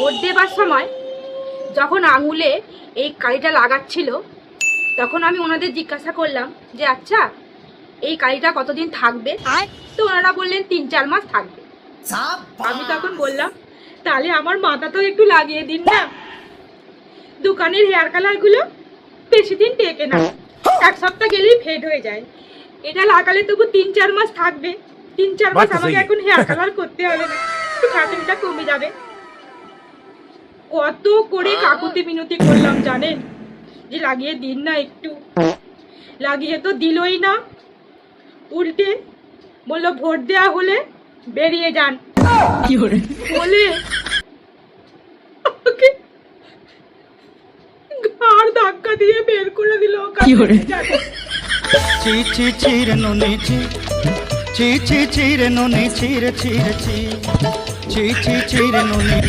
Vote দেবার সময় যখন আঙুলে এই কালিটা লাগাচ্ছিল তখন আমি ওনাদের জিজ্ঞাসা করলাম যে আচ্ছা এই কালিটা কতদিন থাকবে, তো ওনারা বললেন 3-4 মাস থাকবে। আমি তখন বললাম তাহলে আমার মাথাতেও একটু লাগিয়ে দিন না, দোকানের হেয়ার কালারগুলো বেশি দিন টেকে না, 1 সপ্তাহ গেলেই ফেড হয়ে যায়, এটা লাগালে তবু 3-4 মাস থাকবে, 3-4 মাস আমাকে এখন হেয়ার কালার করতে হবে না, খাটনিটা কমে যাবে। কত করে কাকুতি মিনতি করলাম জানেন যে লাগিয়ে দিন না একটু, লাগিয়ে তো দিলই না, উল্টে বললো ভোট দেওয়া হলে বেরিয়ে যান বলে ঘাড় ধাক্কা দিয়ে বের করে দিল। চি চি চিরে নুনি চি চি চি চিরে নুনি চিরে চিরে চি চি চি চিরে নুনি